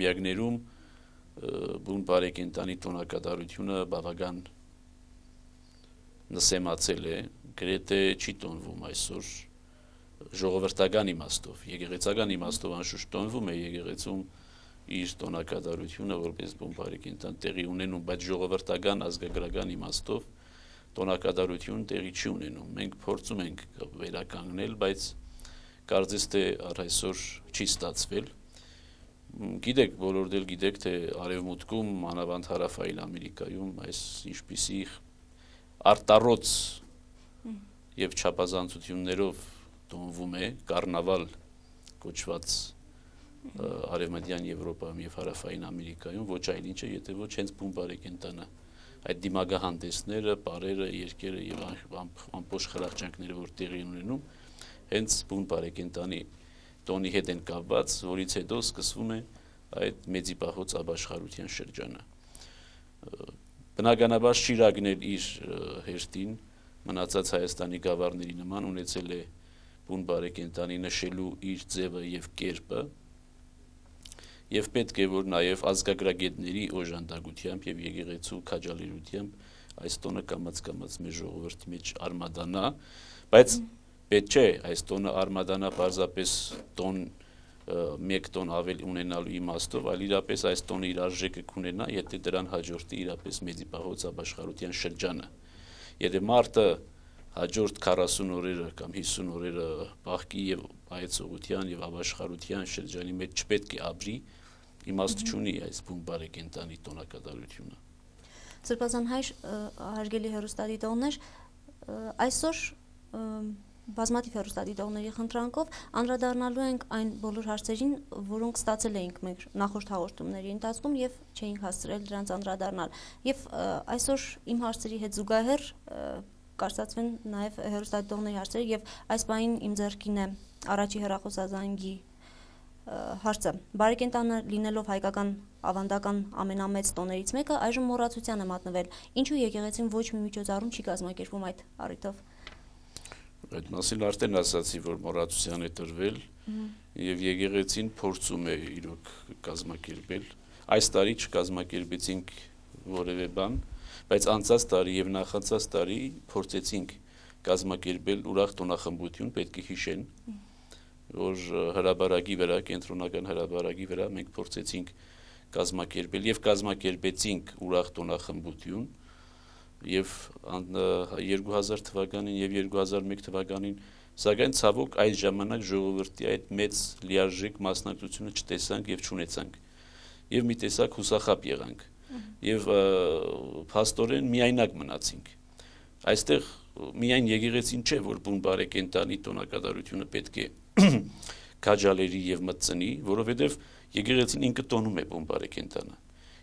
ամյակներում բուն բարեկենտանի տոնակատարությունը բավական նսեմացել է, գրեթե չի տոնվում այսօր ժողովրդական իմաստով, եկեղեցական իմաստով անշուշտ տոնվում է եկեղեցում իր տոնակատարությունը որպես բուն բարեկենտան տեղի ունենում, բայց ժողովրդական ազգագրական իմաստով տոնակատարություն տեղի չի ունենում։ Մենք փորձում ենք վերականգնել, բայց կարծես թե առայսօր չի ստացվել։ Գիտեք, բոլորդ էլ գիտեք, թե արևմուտքում, մանավանդ հարավային Ամերիկայում այս ինչպիսի արտառոց եւ չափազանցություններով տոնվում է կարնավալ կոչված արևմտյան Եվրոպայում եւ հարավային Ամերիկայում, ոչ այլ ինչ է, եթե ոչ հենց բուն բարեկենտանը այդ դիմագահանդեսները, պարերը, երկերը եւ ամբողջ խրախճանքները, որ տեղի ունենում, հենց բուն բարեկենտանի տոնի հետ են կապված, որից հետո սկսվում է այդ մեծիպահոց ապաշխարության շրջանը։ Բնականաբար Շիրակն էլ իր հերթին մնացած Հայաստանի գավառների նման ունեցել է բուն բարեկենտանի նշելու իր ձևը եւ կերպը, եւ պետք է որ նաեւ ազգագրագետների օժանդակությամբ եւ եկեղեցու քաջալերությամբ այս տոնը կամաց մեր ժողովրդի մեջ արմադանա, բայց պետք չէ այս տոնը արմադանա պարզապես տոն մեկ տոն ավելի ունենալու իմաստով, այլ իրապես այս տոնը իր արժեքը կունենա, եթե դրան հաջորդի իրապես մեծիպահոց ապաշխարության շրջանը։ Եթե մարդը հաջորդ 40 օրերը կամ 50 օրերը բախկի եւ այցողության եւ ապաշխարության շրջանի մեջ չպետք է ապրի, իմաստ չունի այս բուն բարեկենտանի տոնակատարությունը։ Սրբազան հայր հարգելի հեռուստադիտողներ, այսօր բազմաթիվ հեռուստադիտողների խնդրանքով անդրադառնալու ենք այն բոլոր հարցերին, որոնք ստացել էինք մեր նախորդ հաղորդումների ընթացքում եւ չէինք հասցրել դրանց անդրադառնալ։ Եվ այսօր իմ հարցերի հետ զուգահեռ կարծացվեն նաեւ հեռուստադիտողների հարցերը եւ այս բանին իմ ձեռքին է առաջի հեռախոսազանգի հարցը։ Բարեկենտանը լինելով հայկական ավանդական ամենամեծ տոներից մեկը, այժմ մոռացության է մատնվել։ Ինչու եկեղեցին ոչ մի միջոցառում չի կազմակերպում այդ առիթով։ Այդ մասին արդեն ասացի, որ մոռացության է տրվել եւ եկեղեցին փորձում է իրոք կազմակերպել։ Այս տարի չկազմակերպեցինք որևէ բան, բայց անցած տարի եւ նախանցած տարի փորձեցինք կազմակերպել ուրախ տոնախմբություն, պետք է հիշեն, որ հրաբարակի վրա, կենտրոնական հրաբարակի վրա մենք փորձեցինք կազմակերպել եւ կազմակերպեցինք ուրախ տոնախմբություն եւ 2000 թվականին եւ 2001 թվականին, սակայն ցավոք այդ ժամանակ ժողովրդի այդ մեծ լիարժեք մասնակցությունը չտեսանք եւ չունեցանք եւ մի տեսակ հուսախաբ եղանք եւ փաստորեն միայնակ մնացինք։ Այստեղ միայն եկեղեցին չէ, որ բուն բարեկենտանի տոնակատարությունը պետք է քաջալերի եւ մտցնի, որովհետեւ եկեղեցին ինքը տոնում է բուն բարեկենտանը։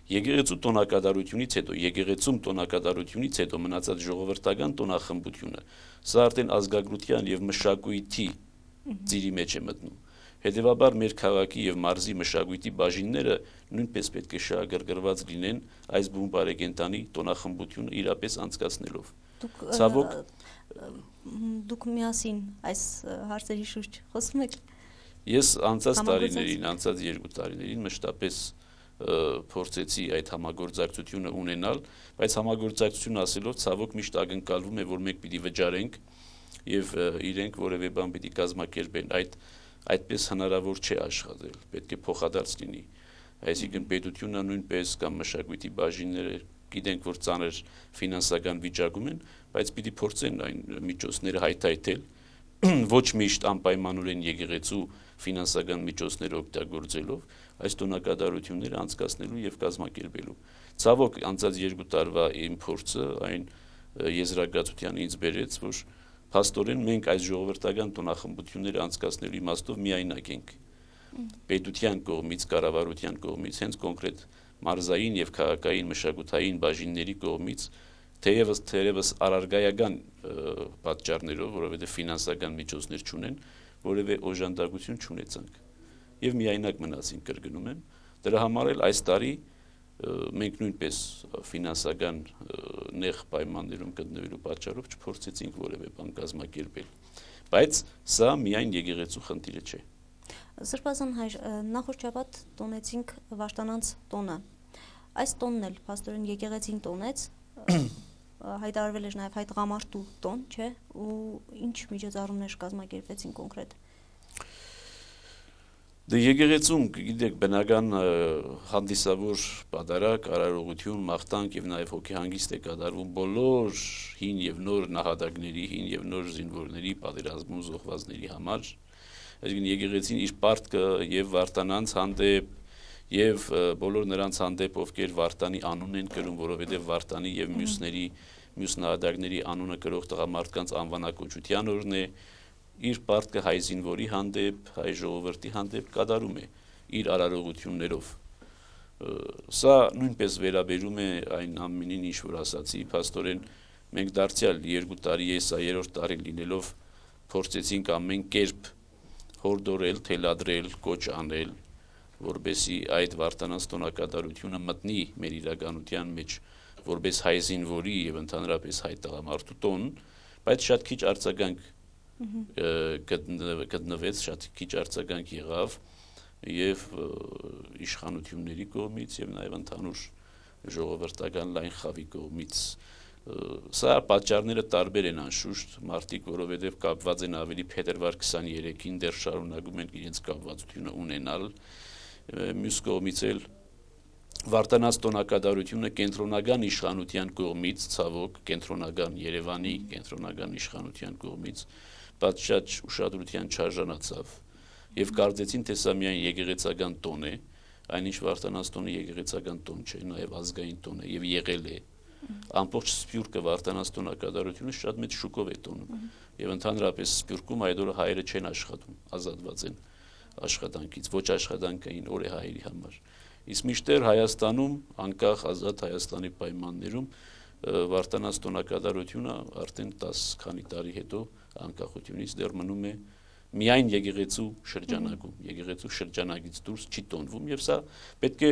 Եկեղեցու տոնակատարությունից հետո, եկեղեցում տոնակատարությունից հետո մնացած ժողովրդական տոնախմբությունը, սա արդեն ազգագրության եւ մշակույթի ծիրի մեջ է մտնում։ Հետևաբար մեր քաղաքի եւ մարզի մշակույթի բաժինները նույնպես պետք է շահագրգռված լինեն այս բուն բարեկենտանի տոնախմբությունը իրապես անցկացնելով։ Ցավոք դուք միասին այս հարցերի շուրջ խոսում եք։ Ես անցած տարիներին, անցած 2 տարիներին մշտապես փորձեցի այդ համագործակցությունը ունենալ, բայց համագործակցություն ասելով ցավոք միշտ ակնկալվում է, որ մենք պիտի վճարենք եւ իրենք որևէ բան պիտի կազմակերպեն, այդպես հնարավոր չէ աշխատել, պետք է փոխադարձ լինի, այսինքն պետությունը նույնպես կամ մշակույթի բաժինները գիտենք, որ ծանր ֆինանսական վիճակում են, բայց պիտի փորձեն այն միջոցները հայթայթել, ոչ միշտ անպայմանորեն եկեղեցու ֆինանսական միջոցներ օգտագործելով այս տոնակատարությունները անցկացնելու եւ կազմակերպելու։ Ցավոք անցած 2 տարվա իմ փորձը այն եզրակացության ինձ բերեց, որ փաստորեն մենք այս ժողովրդական տոնախմբությունները անցկացնելու իմաստով միայնակ ենք։ Պետության կողմից, կառավարության կողմից, հենց կոնկրետ մարզային եւ քաղաքային մշակութային բաժինների կողմից թերևս առարգայական պատճառներով, որովհետեւ ֆինանսական միջոցներ չունեն, որևէ օժանդակություն չունեցանք եւ միայնակ մնացինք, կրկնում եմ։ Դրա համար էլ այս տարի մենք նույնպես ֆինանսական նեղ պայմաններում գտնվելու պատճառով չփորձեցինք որևէ բան կազմակերպել, բայց սա միայն եկեղեցու խնդիրը չէ։ Սրբազան հայր, նախորդ շաբաթ տոնեցինք Վարդանանց տոնը։ Այս տոնն էլ փաստորեն եկեղեցին տոնեց, հայտարարվել էր նաև հայ տղամարդու տոն, չէ՞, ու ինչ միջոցառումներ կազմակերպվեցին կոնկրետ։ Դե եկեղեցում, գիտեք, բնական հանդիսավոր պատարակ, արարողություն, մաղթանք եւ նաեւ հոգեհանգիստ է կատարվում բոլոր հին եւ նոր նահատակների, հին եւ նոր զինվորների պատերազմում զոհվածների համար։ Այսինքն եկեղեցին իր պարտքը եւ Վարդանանց հանդեպ եւ բոլոր նրանց հանդեպ, ովքեր Վարդանի անուն են կրում, որովհետեւ Վարդանի եւ մյուս նահատակների անունը կրող տղամարդկանց անվանակոչության օրն է, իր պարտքը հայ զինվորի հանդեպ, հայ ժողովրդի հանդեպ կատարում է իր արարողություններով։ Սա նույնպես վերաբերում է այն ամենին, ինչ որ ասացի, փաստորեն մենք դարձյալ 2 տարի է, սա 3-րդ տարին լինելով փորձեցինք ամեն կերպ հորդորել, թելադրել, կոչ անել, որբեսի այդ Վարդանանց տոնակատարությունը մտնի մեր իրականության մեջ, որբես հայ զինվորի եւ ընդհանրապես հայ տղամարդու տոն, բայց շատ քիչ արձագանք գտնվեց, շատ քիչ արձագանք եղավ եւ իշխանությունների կողմից եւ նաեւ ընդհանուր ժողովրդական լայն խավի կողմից։ Սա պատճառները տարբեր են անշուշտ, մարդիկ, որովհետեւ կապված են ավելի փետրվար 23-ին դեռ շարունակում են իրենց կապվածությունը ունենալ, մյուս կողմից էլ Վարդանանց տոնակատարությունը կենտրոնական իշխանության կողմից, ցավոք, կենտրոնական Երևանի կենտրոնական իշխանության կողմից պատշաճ ուշադրության չարժանացավ եւ կարծեցին, թե սա միայն եկեղեցական տոն է, այնինչ Վարդանանց տոնը եկեղեցական տոն չէ, նաեւ ազգային տոն է եւ եղել է։ Ամբողջ Սփյուռքը Վարդանանց տոնակատարությունը շատ մեծ շուկով է տոնում եւ ընդհանրապես Սփյուռքում այդ օրը հայերը չեն աշխատում, ազատված են աշխատանքից, ոչ աշխատանքային օր է հայերի համար։ Իսկ մինչդեռ Հայաստանում, անկախ ազատ Հայաստանի պայմաններում Վարդանանց տոնակատարությունը արդեն 10 քանի տարի հետո անկախությունից դեռ մնում է միայն եկեղեցու շրջանակում, եկեղեցու շրջանագից դուրս չի տոնվում եւ սա պետք է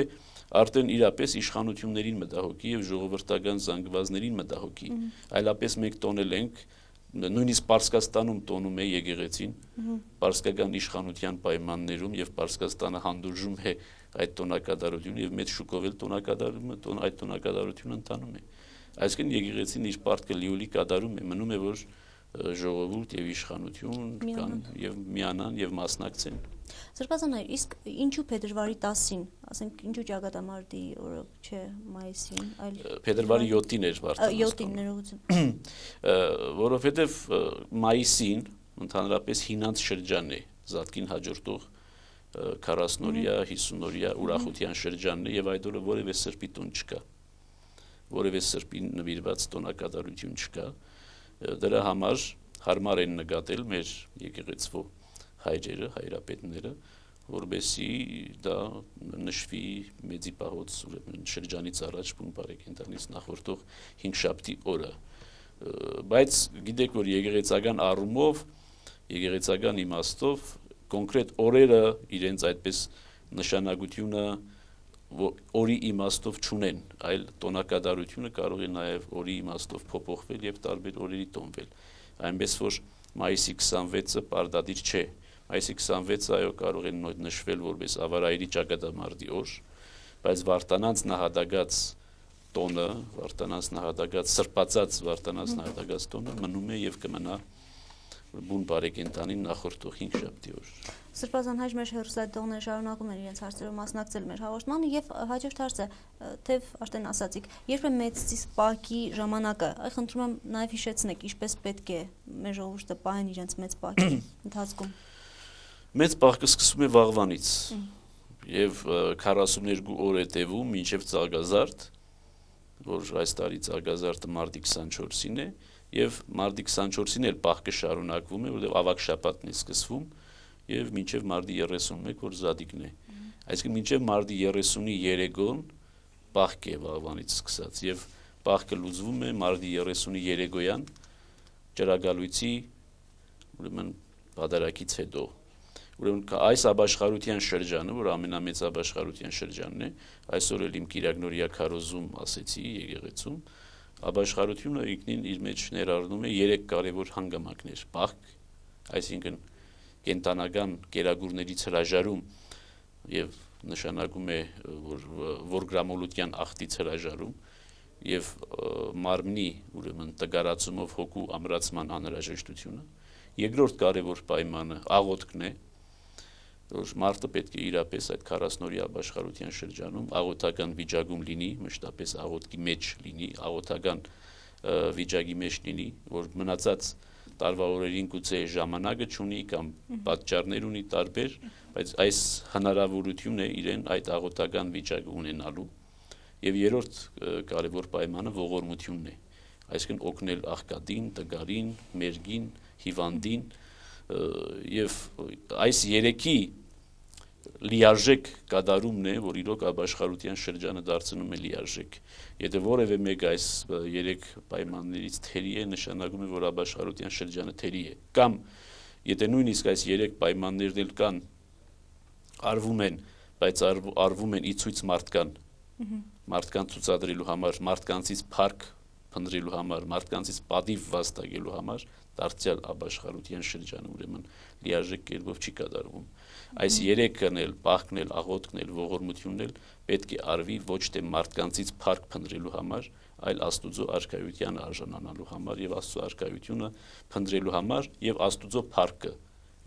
արդեն իրապես իշխանություններին մտահոգի եւ ժողովրդական զանգվածներին մտահոգի, այլապես մենք տոնել ենք, նույնիսկ Պարսկաստանում տոնում է եկեղեցին, պարսկական իշխանության պայմաններում եւ Պարսկաստանը հանդուրժում է այդ տոնակատարությունը եւ մեծ շուկով էլ այդ տոնակատարությունը ընթանում է։ Այսինքն եկեղեցին իր պարտքը լիովին կատարում է, մնում է որ ժողովուրդ եւ իշխանություն կան եւ միանան եւ մասնակցեն։ Սրբազան հայր, իսկ ինչու փետրվարի 10-ին, ասենք ինչու ճակատամարտի օրը, չէ, մայիսին, այլ փետրվարի 7-ին էր Վարդանանց 7-ին ներողություն։ Որովհետեւ մայիսին ընդհանրապես հինանց շրջան է, Զատկին հաջորդող 40-օրյա, 50-օրյա ուրախության շրջանն է եւ այդ օրը որևէ սրբի տոն չկա, որևէ սրբի նվիրված տոնակատարություն չկա։ Դրա համար հարմար են նկատել մեր եկեղեցվո հայրերը, հայրապետները, որբեսի դա նշվի մեծի պահոց ուրեմն շրջանից առաջ բուն բարեկենդանից նախորդող 5 շաբթի օրը։ Բայց գիտեք, որ եկեղեցական առումով, եկեղեցական իմաստով կոնկրետ օրերը իրենց այդպես նշանակությունը օրի իմաստով չունեն, այլ տոնակատարությունը կարող է նաև օրի իմաստով փոփոխվել եւ տարբեր օրերի տոնվել։ Այնպես որ մայիսի 26-ը պարտադիր չէ։ Մայիսի 26-ը այո կարող է նշվել որպես ավարայրի ճակատամարտի օր, բայց Վարդանանց նահատակած տոնը, Վարդանանց նահատակած սրբացած Վարդանանց նահատակած տոնը մնում է եւ կմնա բուն բարեկենդանին նախորդող 5 շաբթի օր։ Սրբազան հայր մեր հեռուստադիտողները շարունակում են իրենց հարցերով մասնակցել մեր հաղորդմանը եւ հաջորդ հարցը, թեև արդեն ասացիք, երբ է մեծի սպահքի ժամանակը, խնդրում եմ նաեւ հիշեցնեք, ինչպես պետք է մեր ժողովուրդը պահեն իրենց մեծ սպահքի ընթացքում։ Մեծ սպահքը սկսվում է վաղվանից եւ 42 օր է տևում մինչեւ Ծաղկազարդ, որ այս տարի Ծաղկազարդը մարտի 24-ին է եւ մարտի 24-ին էլ պահքը շարունակվում է, որովհետեւ ավագ շաբաթն է սկսվում եւ մինչեւ մարտի 31, որ Զադիկն է։ Այսինքն մինչեւ մարտի 30-ի երեկոն պահք է վաղվանից սկսած եւ պահքը լուծվում է մարտի 30-ի երեկոյան ճրագալույցի ուրեմն պատարակից հետո։ Ուրեմն այս աբաշխարության շրջանը, որ ամենամեծ աբաշխարության շրջանն է, այսօր էլ իմ Կիրակնորիա քարոզում ասեցի եկեղեցում, աբաշխարությունը ինքնին իր մեջ ներառնում է 3 կարևոր հանգամանքներ՝ պահք, այսինքն կենտանական կերակուրներից հրաժարում եւ նշանակում է որ գրամոլության ախտից հրաժարում եւ մարմնի ուրեմն տգարացումով հոգու ամրացման անհրաժեշտությունը երկրորդ կարևոր պայմանը աղոթքն է որ մարդը պետք է իրապես այդ 40-օրյա ապաշխարության շրջանում աղոթական վիճակում լինի մշտապես աղոթքի մեջ լինի աղոթական վիճակի մեջ լինի որ մնացած տարվա օրերին գուցե ժամանակը չունի կամ պատճառներ ունի տարբեր բայց այս հնարավորությունն է իրեն այդ աղոթական վիճակը ունենալու եւ երրորդ կարևոր պայմանը ողորմությունն է այսինքն օգնել աղքատին, տգարին, մերգին, հիվանդին եւ այս երեքի լիարժեք կատարումն է որ իրոք ապաշխարության շրջանը դարձնում է լիարժեք եթե որևէ մեկ այս երեք պայմաններից թերի է նշանակում է որ ապաշխարության շրջանը թերի է կամ եթե նույնիսկ այս երեք պայմաններն էլ կան արվում են բայց արվում են իցույց մարդկանց ցուցադրելու համար մարդկանցից փառք փնտրելու համար մարդկանցից պատիվ վաստակելու համար դարձյալ ապաշխարության շրջանը ուրեմն լիարժեք կերպով չի կատարվում այս երեքն էլ պահքն էլ աղոթքն էլ ողորմությունն էլ պետք է արվի ոչ թե մարդկանցից փառք փնտրելու համար այլ Աստուծո արքայությանը արժանանալու համար եւ Աստծո արքայությունը փնտրելու համար եւ Աստուծո փառքը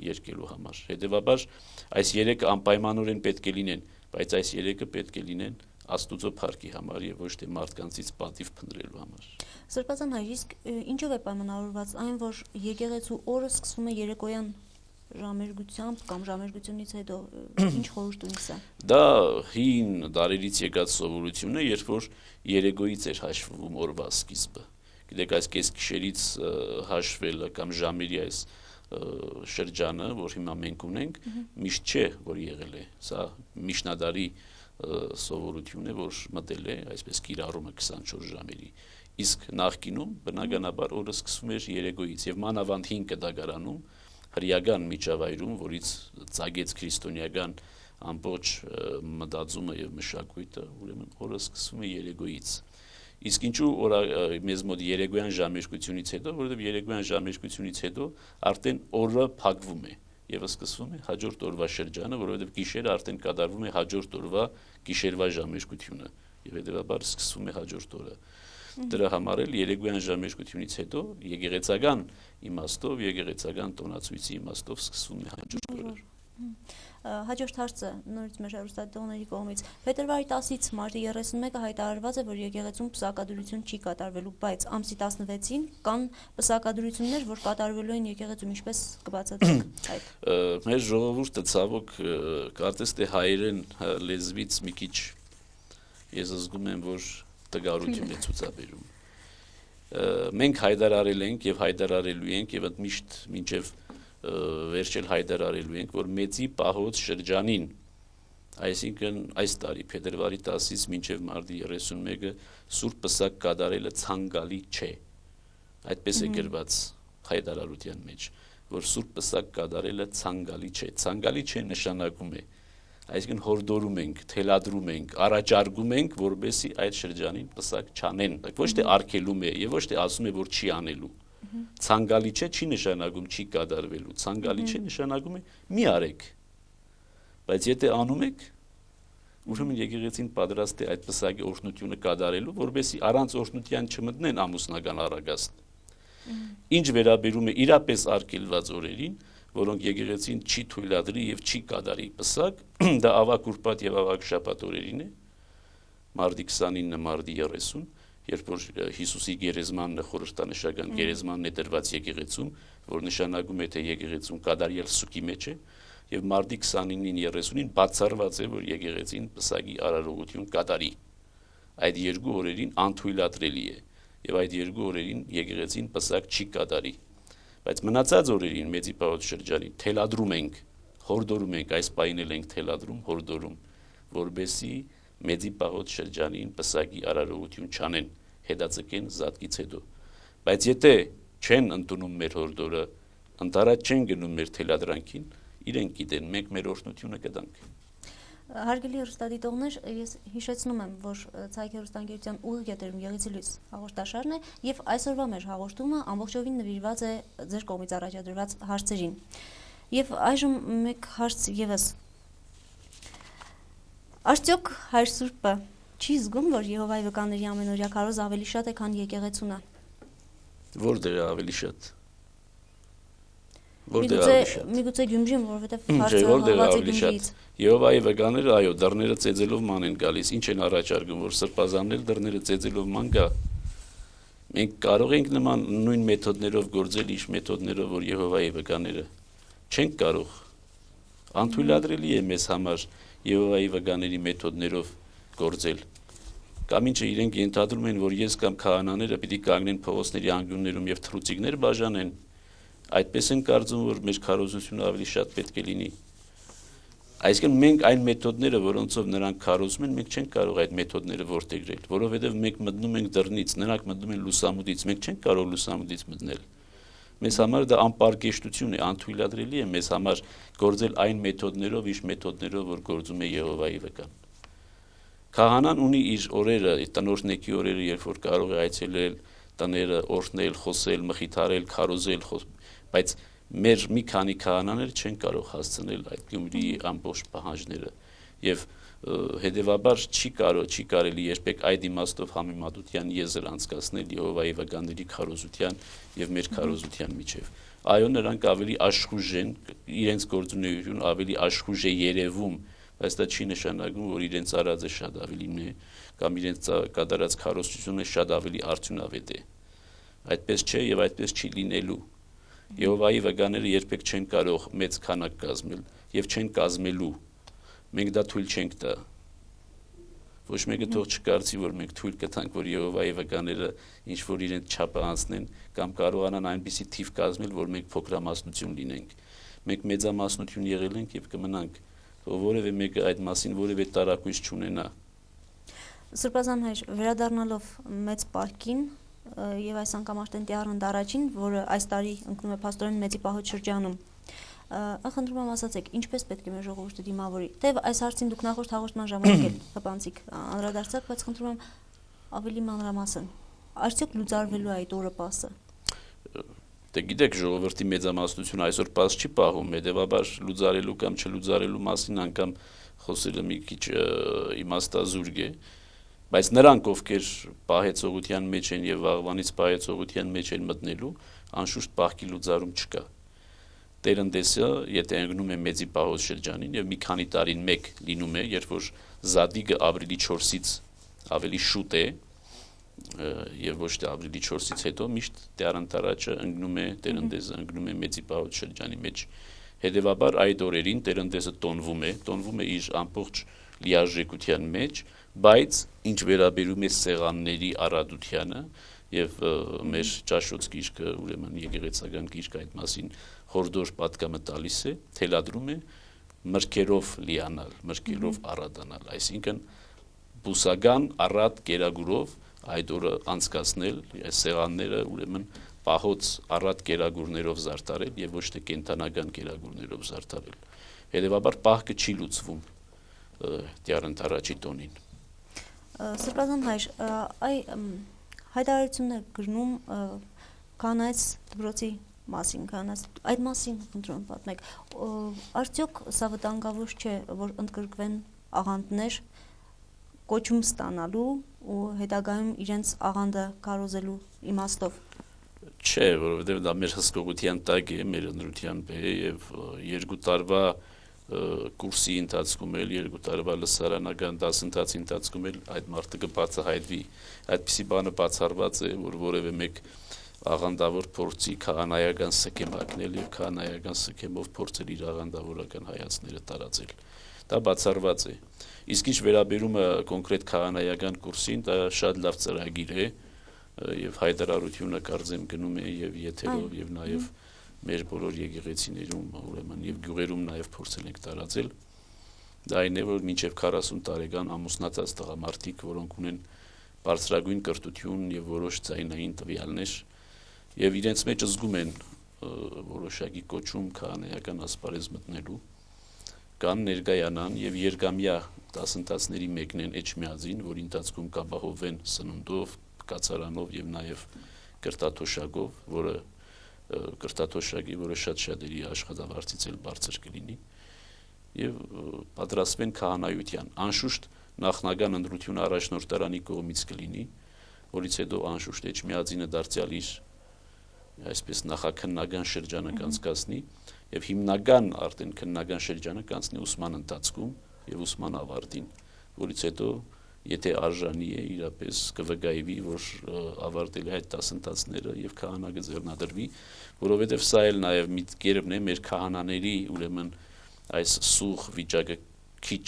երկելու համար հետեւաբար այս երեքը անպայմանորեն պետք է լինեն բայց այս երեքը պետք է լինեն Աստուծո փառքի համար եւ ոչ թե մարդկանցից պատիվ փնտրելու համար Սրբազան հայր իսկ ինչով է պայմանավորված այն որ եկեղեցու օրը սկսվում է երեկոյան ժամերգությամբ կամ ժամերգությունից հետո ինչ խորհուրդ ունի սա դա հին դարերից եկած սովորություն է երբ որ երեկոից էր հաշվում օրվա սկիզբը գիտեք այս կեսգիշերից հաշվելը կամ ժամերի այս շրջանը որ հիմա մենք ունենք միշտ չէ որ եղել է սա միջնադարի սովորություն է որ մտել է այսպես կիրառումը 24 ժամերի իսկ նախկինում բնականաբար օրը սկսվում էր երեկոից եւ մանավանդ հին կդագարանում հրեական միջավայրում որից ծագեց քրիստոնեական ամբողջ մտածումը եւ մշակույթը ուրեմն օրը սկսվում է երեկոից իսկ ինչու մեզ մոտ երեկոյան ժամերգությունից հետո որովհետեւ երեկոյան ժամերգությունից հետո արդեն օրը փակվում է եւ սկսվում է հաջորդ օրվա շրջանը որովհետեւ գիշերը արդեն կատարվում է հաջորդ օրվա գիշերվա ժամերգությունը եւ հետեւաբար սկսվում է հաջորդ օրը դրա համար էլ երեկոյան ժամերգությունից հետո եկեղեցական իմաստով եկեղեցական տոնացույցի իմաստով սկսվում է հաջորդ օրը Հաջորդ հարցը նորից մեր հեռուստատիտողների կողմից փետրվարի 10-ից մարտի 31-ը հայտարարված է որ եկեղեցում պսակադրություն չի կատարվելու բայց ամսի 16-ին կան պսակադրություններ որ կատարվելու են եկեղեցում ինչպես կբացատրեք այդ մեր ժողովուրդը ցավոք կարծես թե հայերեն լեզվից մի քիչ ես զգում եմ որ տգարություն է ցուցաբերում մենք հայտարարել ենք եւ հայտարարելու ենք եւ միշտ մինչեւ վերջել հայտարարելու ենք որ մեծի պահոց շրջանին այսինքն այս տարի փետրվարի 10-ից մինչև մարտի 31-ը սուրբ պսակ կատարելը ցանկալի չէ այդպես է գրված հայտարարության մեջ որ սուրբ պսակ կատարելը ցանկալի չէ նշանակում է այսինքն հորդորում ենք թելադրում ենք առաջարկում ենք որբեսի այդ շրջանին պսակ չանեն ոչ թե արգելում է եւ ոչ թե ասում է որ չի անելու ցանկալի չէ չի նշանակում չի կատարվելու ցանկալի չէ նշանակում է մի արեք բայց եթե անում եք ուրեմն եկեղեցին պատրաստ է այդ պսակի օրհնությունը կատարելու որբեսի առանց օրհնության չմտնեն ամուսնական առագաստ ինչ վերաբերում է իրապես արգելված օրերին որոնք եկեղեցին չի թույլատրի եւ չի կատարի պսակ դա ավակ ուրբաթ եւ ավակ շաբաթ օրերին է մարտի 29 մարտի 30 երբ որ Հիսուսի գերեզմանն խորհրդանշական գերեզմանն է դրված եկեղեցում որ նշանակում է թե եկեղեցում կատարյալ սուկի մեջ է եւ մարտի 29-ին 30-ին բացառված է որ եկեղեցին պսակի արարողություն կատարի այդ երկու օրերին անթույլատրելի է եւ այդ երկու օրերին եկեղեցին պսակ չի կատարի բայց մնացած օրերին մեծի պահոց շրջանին թելադրում ենք հորդորում ենք այս պայնել ենք թելադրում հորդորում որբեսի մեծի պահոց շրջանին պսակի արարողություն չանեն հետաձգեն զատկից հետո բայց եթե չեն ընդունում մեր հորդորը ընդառաջ չեն գնում մեր թելադրանքին իրենք գիտեն մենք մեր օրհնությունը կտանք Հարգելի հեռուստադիտողներ, ես հիշեցնում եմ, որ Ցայք հեռուստաընկերության ուղիղ եթերում Եղեցի լույս հաղորդաշարն է եւ այսօրվա մեր հաղորդումը ամբողջովին նվիրված է ձեր կողմից առաջադրված հարցերին։ Եվ այժմ մեկ հարց եւս։ Արդյոք Հայր Սուրբը չի զգում, որ Եհովայի վկաների ամենօրյա քարոզը ավելի շատ է, քան եկեղեցուն է։ Որտեղ է ավելի շատ։ Որտեղ ավելի շատ։ Միգուցե Գյումրիում, որովհետև Չէ, հարցը որտեղ է հողված է ավելի շատ։ Գյումրիից։ Եհովայի վկաները, այո, դռները ծեծելով ման են գալիս։ Ինչ են առաջարկում, որ սրբազաններ դռները ծեծելով ման գա։ Մենք կարող ենք նման նույն մեթոդներով գործել, ինչ մեթոդներով, որ Եհովայի վկաները չենք կարող։ Անթույլատրելի է մեզ համար Եհովայի վկաների մեթոդներով գործել։ Կամ ինչը իրենք ենթադրում են, որ ես կամ քահանաները պիտի կանգնեն փողոցների անկյուններում եւ թռուցիկներ բաժանեն, այդպես են կարծում, որ մեր քարոզությունը ավելի շատ պետք է լինի։ Այսինքն մենք այն մեթոդները, որոնցով նրանք քարոզում են, մենք չենք կարող այդ մեթոդները որդեգրել, որովհետեւ մենք մտնում ենք դռնից, նրանք մտնում են լուսամուտից, մենք չենք կարող լուսամուտից մտնել։ Մեզ համար դա անպարկեշտություն է, անթույլատրելի է մեզ համար գործել այն մեթոդներով, ինչ մեթոդներով, որ գործում է Եհովայի վկան։ Քահանան ունի իր օրերը, տնօրհնեկի օրերը, երբ որ կարող է այցելել տները, օրհնել, խոսել, մխիթարել, քարոզել, բայց մեր մի քանի քահանաներ չեն կարող հասցնել այդ Գյումրիի ամբողջ պահանջները եւ հետեւաբար չի կարելի երբեք այդ իմաստով համեմատության եզր անցկացնել Եհովայի վկաների քարոզության եւ մեր քարոզության միջեւ։ Այո, նրանք ավելի աշխուժ են, իրենց գործունեությունը ավելի աշխուժ է երևում, բայց դա չի նշանակում, որ իրենց արածը շատ ավելին է կամ իրենց կատարած քարոզությունը շատ ավելի արդյունավետ է։ Այդպես չէ եւ այդպես չի լինելու։ Եհովայի վկաները երբեք չեն կարող մեծ քանակ կազմել եւ չեն կազմելու։ Մենք դա թույլ չենք տա։ Ոչ մեկը թող չկարծի, որ մենք թույլ կտանք, որ Եհովայի վկաները ինչ որ իրենց չափը անցնեն կամ կարողանան այնպիսի թիվ կազմել, որ մենք փոքրամասնություն լինենք։ Մենք մեծամասնություն եղել ենք եւ կմնանք։ Թող որևէ մեկը այդ մասին որևէ տարակույս չունենա։ Սրբազան հայր, վերադառնալով մեծ պարկին եւ այս անգամ արդեն Տիառն առաջին, որը այս տարի ընկնում է փաստորեն մեծի պահոց շրջանում։ Խնդրում եմ ասացեք, ինչպես պետք է մեր ժողովուրդը դիմավորի։ Թեև այս հարցին դուք նախորդ հաղորդման ժամանակ էլ հպանցիկ անդրադարձաք, բայց խնդրում եմ ավելի մանրամասն։ Արդյոք լուծարվելու է այդ օրը պասը։ Դե գիտեք, ժողովրդի մեծամասնությունը այսօր պաս չի պահում, հետեւաբար լուծարելու կամ չլուծարելու մասին անգամ խոսելը մի քիչ իմաստազուրկ է, բայց նրանք, ովքեր պահեցողության մեջ են եւ վաղվանից պահեցողության մեջ են մտնելու, անշուշտ պահքի լուծարում չկա։ Տերնդեսը, եթե ընկնում է մեծի պահոց շրջանին եւ մի քանի տարին մեկ լինում է, երբ որ Զադիգը ապրիլի 4-ից ավելի շուտ է եւ ոչ թե ապրիլի 4-ից հետո միշտ Տերնդարաճը ընկնում է, Տերնդեսը ընկնում է մեծի պահոց շրջանի մեջ։ Հետևաբար այդ օրերին Տերնդեսը տոնվում է իր ամբողջ լիարժեքության մեջ, բայց ինչ վերաբերում է սեղանների առատությանը եւ մեր ճաշոց գիրքը, ուրեմն եկեղեցական գիրքը այդ մասին հորդոր պատկամը տալիս է, թելադրում է մրգերով լիանալ, մրգերով առատանալ, այսինքն բուսական առատ կերագուրով այդ օրը անցկացնել, այս սեղանները ուրեմն պահոց առատ կերագուրներով զարդարել եւ ոչ թե կենթանական կերագուրներով զարդարել։ Հետևաբար պահքը չի լուծվում Տիառնթարաճի տոնին։ Սրբազան հայր, հայտարարություններ գրնում կանայց դպրոցի մասին, այդ մասին խնդրում պատմեք, արդյոք սա վտանգավոր չէ, որ ընդգրկվեն աղանդներ կոչում ստանալու ու հետագայում իրենց աղանդը կարոզելու իմաստով։ Չէ, որովհետև դա մեր հսկողության տակ է, մեր ընտրությամբ է եւ 2 տարվա կուրսի ընթացքում էլ 2 տարվա լսարանական դասընթացի ընթացքում էլ այդ մարդը կբացահայտվի, այդպիսի բանը բացառված է, որ որևէ մեկ աղանդավոր փորձի քահանայական սքեմ հագնել եւ քահանայական սքեմով փորձել իր աղանդավորական հայացքները տարածել։ Դա բացառված է։ Իսկ ինչ վերաբերում է կոնկրետ քահանայական կուրսին, դա շատ լավ ծրագիր է եւ հայտարարությունը կարծեմ գնում է եւ եթերով եւ նաեւ մեր բոլոր եկեղեցիներում, ուրեմն եւ գյուղերում նաեւ փորձել ենք տարածել։ Դա այն է, որ մինչեւ 40 տարեկան ամուսնացած տղամարդիկ, որոնք ունեն բարձրագույն կրթություն եւ որոշ ձայնային տվյալներ եւ իրենց մեջ զգում են որոշակի կոչում քահանայական ասպարեզ մտնելու, կան ներկայանան եւ երկամյա դասընթացների մեկն են Էջմիածին, որի ընթացքում կապահովեն սնունդով, կացարանով եւ նաեւ կրտաթոշակով, որը կրթաթոշակի, որը շատ-շատերի աշխատավարձից էլ բարձր կլինի, եւ պատրաստվեն քահանայության։ Անշուշտ նախնական ընտրությունը առաջնորդարանի կողմից կլինի, որից հետո անշուշտ Էջմիածինը դարձյալ իր այսպես նախաքննական շրջանը կանցկացնի եւ հիմնական արդեն քննական շրջանը կանցնի ուսման ընթացքում եւ ուսման ավարտին, որից հետո եթե արժանի է իրապես կվկայվի, որ ավարտել է այդ դասընթացները եւ քահանա կձեռնադրվի, որովհետեւ սա էլ նաեւ մի կերպն է մեր քահանաների ուրեմն այս սուղ վիճակը քիչ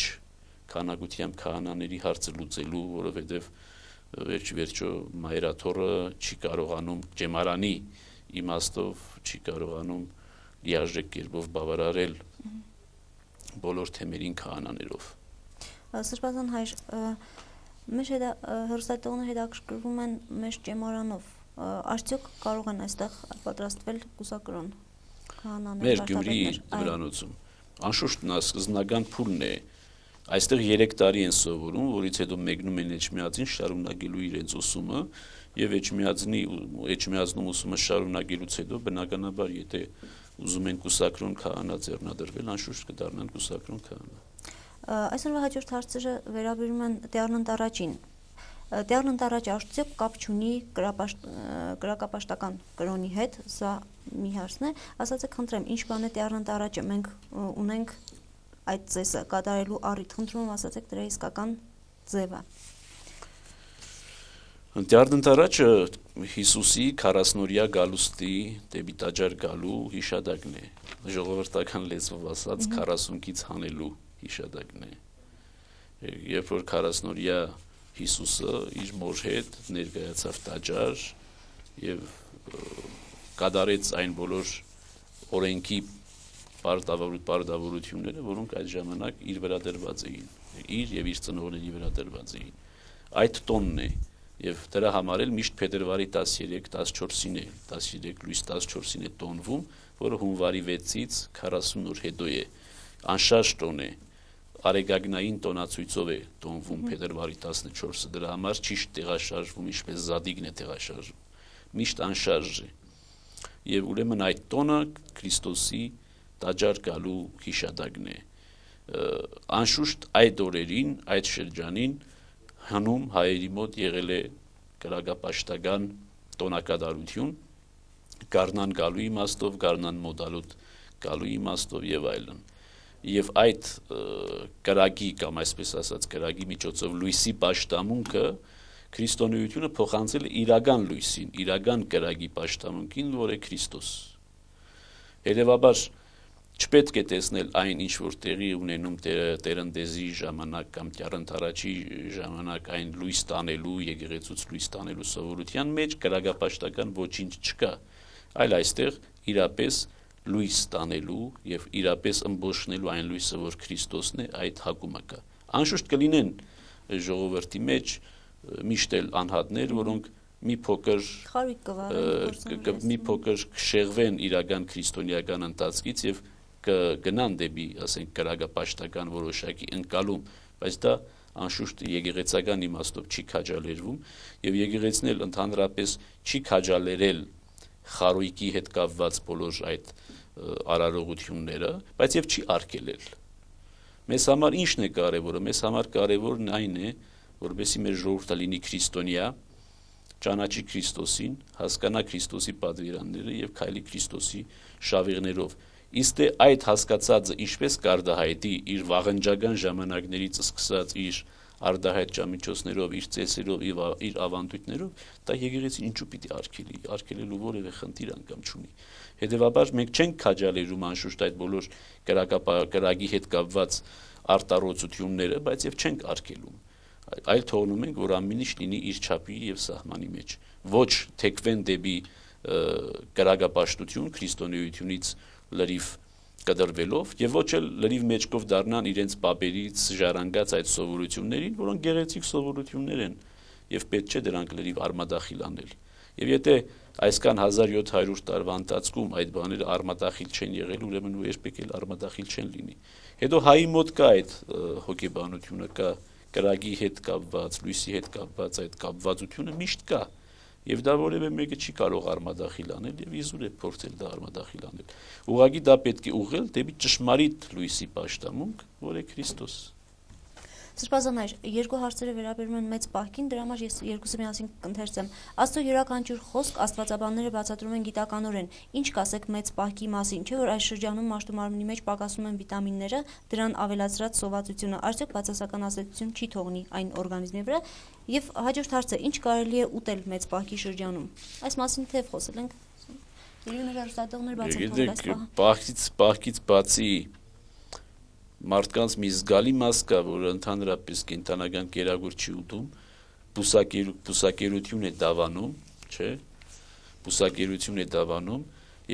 քահանագությամբ քահանաների հարցը լուծելու, որովհետեւ վերջո մայրաթորը չի կարողանում ջեմարանի իմաստով չի կարողանում լիարժեք կերպով բավարարել բոլոր թեմերին քահանաներով։ Սրբազան հայր, մեր հեռուստատողները հետաքրքրվում են մեր ջեմարանով, արդյոք կարող են այստեղ պատրաստվել կուսակրոն քահանաներ։ Մեր Գյումրիի դպրանոցում անշուշտ նա սկզբնական փուլն է, այստեղ 3 տարի են սովորում, որից հետո մեկնում են Էջմիածին շարունակելու իրենց ուսումը եւ Էջմիածնում ուսումը շարունակելուց հետո բնականաբար եթե ուզում են կուսակրոն քահանա ձեռնադրվել, անշուշտ կդառնան կուսակրոն քահանա։ Այսօրվա հաջորդ հարցերը վերաբերում են Տեառնընտառաջին։ Տեառնընտառաջը արդյոք կապ չունի կրակապաշտական կրոնի հետ, սա մի հարցն է։ Ասացեք, խնդրեմ, ինչ բան է Տեառնընտառաջը, մենք ունենք այդ ծեսը կատարելու առիթ, խնդրում եմ ասացեք դրա իսկական ձևը։ Տեառնընտառաջը Հիսուսի 40-օրյա գալուստի դեպի տաճար գալու հիշատակն է, ժողովրդական լեզվով ասած 40-ից հանելու հիշատակն է։ Երբ որ 40-օրյա Հիսուսը իր մոր հետ ներկայացավ տաճար եւ կատարեց այն բոլոր օրենքի պարտավորությունները, որոնք այդ ժամանակ իր վրա դրված էին, իր եւ իր ծնողների վրա դրված էին։ Այդ տոնն է եւ դրա համար էլ միշտ փետրվարի 13-14-ին է, 13 լույս 14-ին է տոնվում, որը հունվարի 6-ից 40 օր հետո է, անշարժ տոն է, արեգագնային տոնացույցով է տոնվում փետրվարի 14-ը, դրա համար չի տեղաշարժվում, ինչպես Զադիգն է տեղաշարժվում, միշտ անշարժ է։ Եվ ուրեմն այդ տոնը Քրիստոսի տաճար գալու հիշատակն է։ Անշուշտ այդ օրերին, այդ շրջանին հնում հայերի մոտ եղել է կրակապաշտական տոնակատարություն, գարնան գալու իմաստով, գարնան մոդալոտ գալու իմաստով եւ այլն։ Եվ այդ կրակի կամ այսպես ասած կրակի միջոցով լույսի պաշտամունքը քրիստոնեությունը փոխանցել է իրական լույսին, իրական կրակի պաշտամունքին, որ է Քրիստոս։ Հետևաբար չպետք է տեսնել այն, ինչ որ տեղի ունենում Տերնդեզի ժամանակ կամ Տեառնընտառաջի ժամանակ այն լույս տանելու, եկեղեցուց լույս տանելու սովորության մեջ կրակապաշտական ոչինչ չկա, այլ այստեղ իրապես լույս տանելու եւ իրապես ըմբոշխնելու այն լույսը, որ Քրիստոսն է, այդ հակումը կա։ Անշուշտ կլինեն ժողովրդի մեջ միշտ էլ անհատներ, որոնք մի փոքր կշեղվեն իրական քրիստոնեական ընթացքից եւ կգնան դեպի, ասենք, կրակապաշտական որոշակի ընկալում, բայց դա անշուշտ եկեղեցական իմաստով չի քաջալերվում եւ եկեղեցին էլ ընդհանրապես չի քաջալերել խարույկի հետ կապված բոլոր այդ արարողությունները, բայց եւ չի արգելել։ Մեզ համար ի՞նչն է կարևորը։ Մեզ համար կարևորն այն է, որովհետեւ մեր ժողովուրդը լինի քրիստոնյա, ճանաչի Քրիստոսին, հասկանա Քրիստոսի պատվիրանները եւ քայլի Քրիստոսի շավիղներով։ Իսկ թե այդ հասկացածը ինչպես կարտահայտի իր վաղնջական ժամանակներից սկսած իր արդահայտ ճամիչոցներով, իր ծեսերով, իր ավանդույթներով, դա եկեղեցին ինչու պիտի արգելի, արգելելու որևէ խնդիր անգամ չունի։ Հետևաբար մենք չենք քաջալերում անշուշտ այդ բոլոր կրակի հետ կապված արտառոցությունները, բայց եւ չենք արգելում, այլ թողնում ենք, որ ամեն ինչ լինի իր չափի եւ սահմանի մեջ, ոչ թեքվեն դեպի կրակապաշտություն քրիստոնեությունից լրիվ կդրվելով եւ ոչ էլ լրիվ մեջքով դառնան իրենց պապերից ժառանգած այդ սովորություններին, որոնք գեղեցիկ սովորություններ են եւ պետք չէ դրանք լրիվ արմատախիլ անել։ Եվ եթե այսքան 1700 տարվա ընթացքում այդ բաները արմատախիլ չեն եղել, ուրեմն ու երբեք էլ արմատախիլ չեն լինի։ Հետո հայի մոտ կա այդ հոգեբանությունը, կա կրակի հետ կապված, լույսի հետ կապված այդ կապվածությունը միշտ կա։ Եվ դա որևէ մեկը չի կարող արմադախիլ անել եւ իզուր է փորձել դա արմադախիլ անել։ Ուղղակի դա պետք է ուղղել դեպի ճշմարիտ լույսի պաշտամունք, որ է Քրիստոս։ Սրբազան հայր, երկու հարցերը վերաբերում են մեծ պահքին, դրա համար ես երկուսը միասին կընթերցեմ։ Աստծո յուրաքանչյուր խոսք աստվածաբանները բացատրում են գիտականորեն։ Ինչ կասեք մեծ պահքի մասին, չէ՞ որ այս շրջանում մաշտու մարմնի մեջ պակասում են վիտամինները, դրան ավելացրած սովածությունը, արդյոք բացասական ազդեցություն չի թողնի այն օրգանիզմի վրա։ Եվ հաջորդ հարցը, ինչ կարելի է ուտել մեծ պահքի շրջանում։ Այս մասին թեև խոսել ենք։ Պահքից բացի մարդկանց մի զգալի մաս կա, որ ընդհանրապես կենտանական կերակուր չի ուտում, բուսակերություն է դավանում, չէ՞, բուսակերություն է դավանում,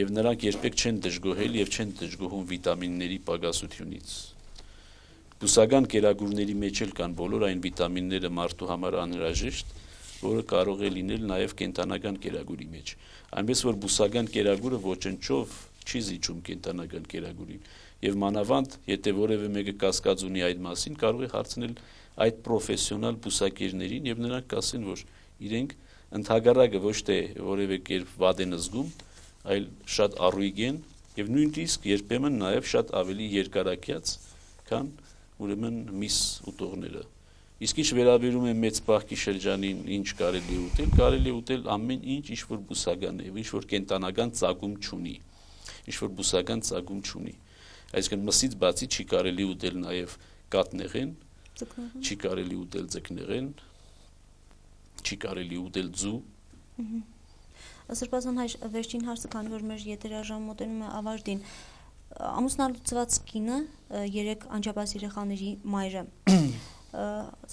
եւ նրանք երբեք չեն դժգոհել եւ չեն դժգոհում վիտամինների պակասությունից։ Բուսական կերակուրների մեջ էլ կան բոլոր այն վիտամինները մարդու համար անհրաժեշտ, որը կարող է լինել նաեւ կենտանական կերակուրի մեջ։ Այնպես որ բուսական կերակուրը ոչնչով չի զիջում կենտանական կերակուրին։ Եվ մանավանդ, եթե որևէ մեկը կասկած ունի այդ մասին, կարող է հարցնել այդ պրոֆեսիոնալ բուսակերներին եւ նրանք կասեն, որ իրենք ընդհակառակը ոչ թե որևէ կերպ վատ են զգում, այլ շատ առույգ են եւ նույնիսկ երբեմն նաեւ շատ ավելի երկարակյաց, քան ուրեմն միս ուտողները։ Իսկ ինչ վերաբերում է մեծ պահքի շրջանին, ինչ կարելի է ուտել ամեն ինչ որ բուսական է, ինչ որ կենտանական ծագում չունի, ինչ որ բուսական ծագում չունի։ Այսինքն մսից բացի չի կարելի ուտել նաև կաթնեղեն, չի կարելի ուտել ձկնեղեն, չի կարելի ուտել ձու։ Սրբազան հայր, վերջին հարցը, քանի որ մեր եթերաժամը մոտենում է ավարտին, ամուսնալուծված կինը 3 անջապայծ երեխաների մայրը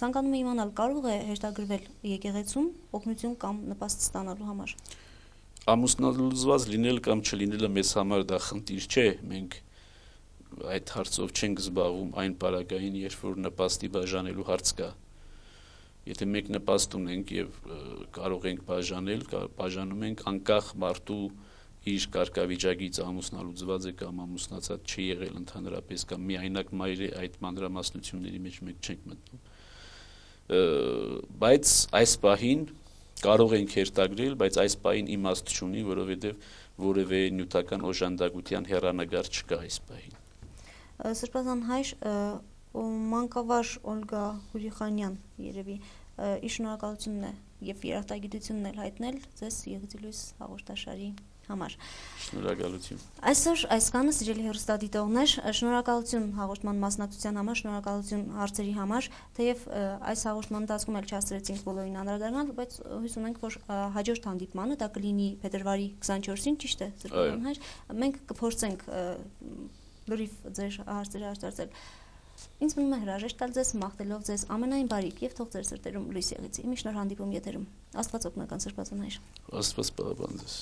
ցանկանում է իմանալ, կարող է հերթագրվել եկեղեցում օգնություն կամ նպաստ ստանալու համար։ Ամուսնալուծված լինել կամ չլինելը մեզ համար դա խնդիր չէ, մենք այդ հարցով չենք զբաղվում այն պարագային, երբ որ նպաստի բաժանելու հարց կա։ Եթե մենք նպաստ ունենք եւ կարող ենք բաժանում ենք անկախ մարդու իր կարգավիճակից ամուսնալուծված է կամ ամուսնացած չի եղել ընդհանրապես կամ միայնակ մայր է, այդ մանրամասնությունների մեջ մենք չենք մտնում։ Բայց այս պահին կարող ենք հերթագրել, բայց այս պահին իմաստ չունի, որովհետեւ որևէ նյութական օժանդակության հեռանկար չկա այս պահին։ Սրբազան հայր, մանկավար Օլգա Հուրիխանյան երևի իր շնորհակալությունն է եւ երախտագիտությունն էլ հայտնել ձեզ Եղեցի լույս հաղորդաշարի համար։ Շնորհակալություն։ Այսօր այսքանը, սիրելի հեռուստադիտողներ, շնորհակալություն հաղորդման մասնակցության համար, շնորհակալություն հարցերի համար, թեև այս հաղորդման ընթացքում էլ չհասցրեցինք բոլորին անդրադառնալ, բայց հույս ունենք, որ հաջորդ հանդիպմանը դա կլինի փետրվարի 24-ին, ճիշտ է, Սրբազան հայր, մենք կփորձենք լրիվ ձեր հարցերը արտարծել։ Ինձ մնում է հրաժեշտ տալ ձեզ, մաղթելով ձեզ ամենայն բարիք եւ թող ձեր սրտերում լույս եղեցի։ Մի շնորհանդիպում եթերում։ Աստված օգնական, Սրբազան հայր։ Աստված պահապան ձեզ։